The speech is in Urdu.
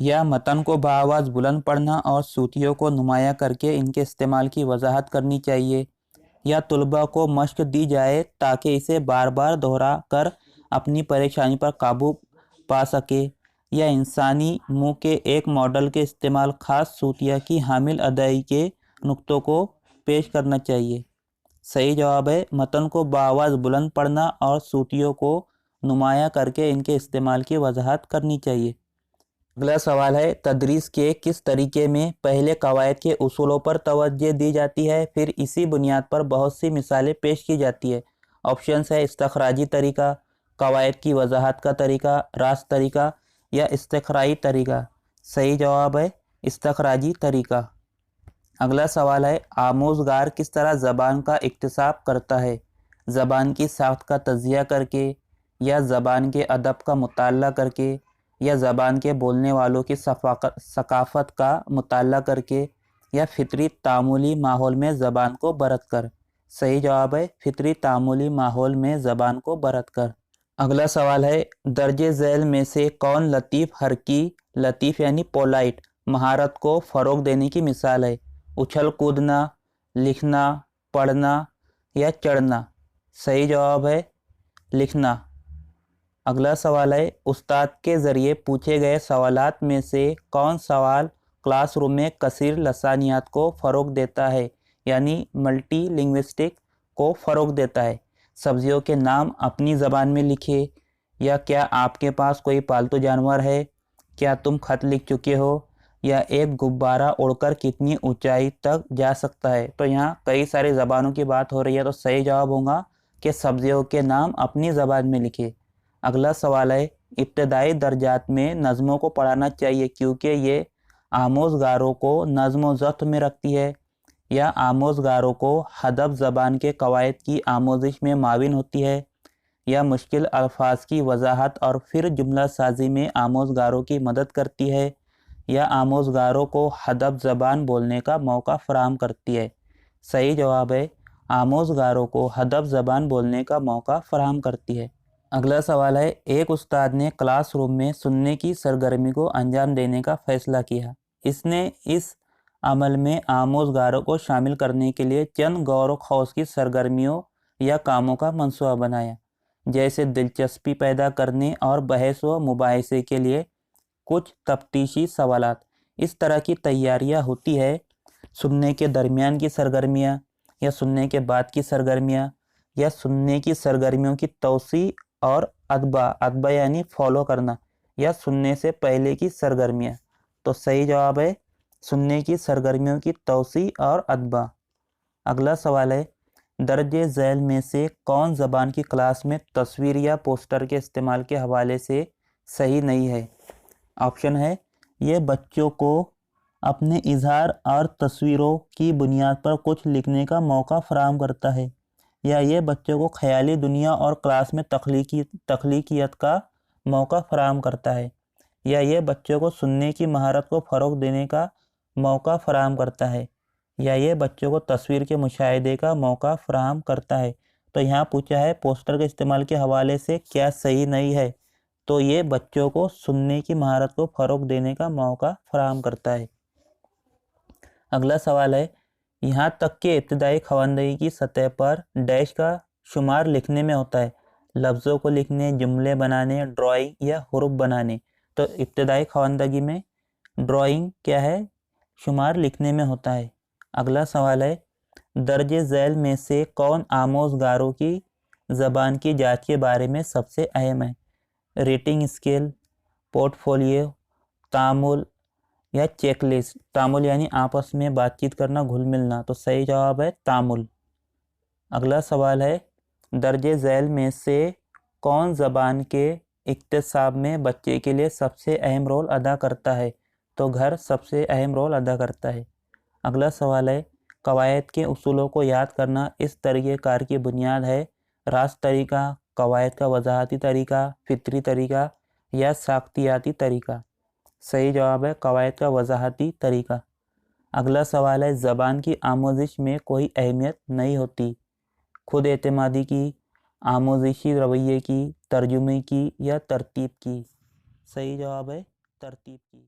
یا متن کو بآواز بلند پڑھنا اور صوتیوں کو نمایاں کر کے ان کے استعمال کی وضاحت کرنی چاہیے، یا طلباء کو مشق دی جائے تاکہ اسے بار بار دہرا کر اپنی پریشانی پر قابو پا سکے، یا انسانی منہ کے ایک ماڈل کے استعمال خاص صوتیہ کی حامل ادائی کے نقطوں کو پیش کرنا چاہیے۔ صحیح جواب ہے متن کو بآواز بلند پڑھنا اور صوتیوں کو نمایاں کر کے ان کے استعمال کی وضاحت کرنی چاہیے۔ اگلا سوال ہے تدریس کے کس طریقے میں پہلے قواعد کے اصولوں پر توجہ دی جاتی ہے، پھر اسی بنیاد پر بہت سی مثالیں پیش کی جاتی ہے؟ آپشنز ہے استخراجی طریقہ، قواعد کی وضاحت کا طریقہ، راست طریقہ یا استقرائی طریقہ۔ صحیح جواب ہے استخراجی طریقہ۔ اگلا سوال ہے آموزگار کس طرح زبان کا اکتساب کرتا ہے؟ زبان کی ساخت کا تجزیہ کر کے، یا زبان کے ادب کا مطالعہ کر کے، یا زبان کے بولنے والوں کی ثقافت کا مطالعہ کر کے، یا فطری تعاملی ماحول میں زبان کو برت کر؟ صحیح جواب ہے فطری تعاملی ماحول میں زبان کو برت کر۔ اگلا سوال ہے درج ذیل میں سے کون لطیف حرکی، لطیف یعنی پولائٹ مہارت کو فروغ دینے کی مثال ہے؟ اچھل کودنا، لکھنا، پڑھنا یا چڑھنا؟ صحیح جواب ہے لکھنا۔ اگلا سوال ہے استاد کے ذریعے پوچھے گئے سوالات میں سے کون سوال کلاس روم میں کثیر لسانیات کو فروغ دیتا ہے، یعنی ملٹی لنگوسٹک کو فروغ دیتا ہے؟ سبزیوں کے نام اپنی زبان میں لکھے، یا کیا آپ کے پاس کوئی پالتو جانور ہے، کیا تم خط لکھ چکے ہو، یا ایک غبارہ اڑ کر کتنی اونچائی تک جا سکتا ہے؟ تو یہاں کئی ساری زبانوں کی بات ہو رہی ہے، تو صحیح جواب ہوگا کہ سبزیوں کے نام اپنی زبان میں لکھے۔ اگلا سوال ہے ابتدائی درجات میں نظموں کو پڑھانا چاہیے کیونکہ یہ آموزگاروں کو نظم و ضبط میں رکھتی ہے، یا آموزگاروں کو ادب زبان کے قواعد کی آموزش میں معاون ہوتی ہے، یا مشکل الفاظ کی وضاحت اور پھر جملہ سازی میں آموزگاروں کی مدد کرتی ہے، یا آموزگاروں کو ادب زبان بولنے کا موقع فراہم کرتی ہے؟ صحیح جواب ہے آموزگاروں کو ادب زبان بولنے کا موقع فراہم کرتی ہے۔ اگلا سوال ہے ایک استاد نے کلاس روم میں سننے کی سرگرمی کو انجام دینے کا فیصلہ کیا۔ اس نے اس عمل میں آموزگاروں کو شامل کرنے کے لیے چند غور و خوض کی سرگرمیوں یا کاموں کا منصوبہ بنایا، جیسے دلچسپی پیدا کرنے اور بحث و مباحثے کے لیے کچھ تفتیشی سوالات۔ اس طرح کی تیاریاں ہوتی ہے سننے کے درمیان کی سرگرمیاں، یا سننے کے بعد کی سرگرمیاں، یا سننے کی سرگرمیوں کی توسیع اور اتباع یعنی فالو کرنا، یا سننے سے پہلے کی سرگرمیاں۔ تو صحیح جواب ہے سننے کی سرگرمیوں کی توسیع اور اتباع۔ اگلا سوال ہے درج ذیل میں سے کون زبان کی کلاس میں تصویر یا پوسٹر کے استعمال کے حوالے سے صحیح نہیں ہے؟ آپشن ہے یہ بچوں کو اپنے اظہار اور تصویروں کی بنیاد پر کچھ لکھنے کا موقع فراہم کرتا ہے، یا یہ بچوں کو خیالی دنیا اور کلاس میں تخلیقیت کا موقع فراہم کرتا ہے، یا یہ بچوں کو سننے کی مہارت کو فروغ دینے کا موقع فراہم کرتا ہے، یا یہ بچوں کو تصویر کے مشاہدے کا موقع فراہم کرتا ہے؟ تو یہاں پوچھا ہے پوسٹر کے استعمال کے حوالے سے کیا صحیح نہیں ہے؟ تو یہ بچوں کو سننے کی مہارت کو فروغ دینے کا موقع فراہم کرتا ہے۔ اگلا سوال ہے یہاں تک کہ ابتدائی خواندگی کی سطح پر ڈیش کا شمار لکھنے میں ہوتا ہے، لفظوں کو لکھنے، جملے بنانے، ڈرائنگ یا حروف بنانے۔ تو ابتدائی خواندگی میں ڈرائنگ کیا ہے؟ شمار لکھنے میں ہوتا ہے۔ اگلا سوال ہے درج ذیل میں سے کون آموزگاروں کی زبان کی جانچ کے بارے میں سب سے اہم ہے؟ ریٹنگ اسکیل، پورٹ فولیو، تعامل یا چیک لسٹ؟ تعامل یعنی آپس میں بات چیت کرنا، گھل ملنا۔ تو صحیح جواب ہے تعامل۔ اگلا سوال ہے درج ذیل میں سے کون زبان کے اکتساب میں بچے کے لیے سب سے اہم رول ادا کرتا ہے؟ تو گھر سب سے اہم رول ادا کرتا ہے۔ اگلا سوال ہے قواعد کے اصولوں کو یاد کرنا اس طریقہ کار کی بنیاد ہے؟ راست طریقہ، قواعد کا وضاحتی طریقہ، فطری طریقہ یا ساختیاتی طریقہ؟ صحیح جواب ہے قواعد کا وضاحتی طریقہ۔ اگلا سوال ہے زبان کی آموزش میں کوئی اہمیت نہیں ہوتی، خود اعتمادی کی، آموزشی رویے کی، ترجمے کی یا ترتیب کی؟ صحیح جواب ہے ترتیب کی۔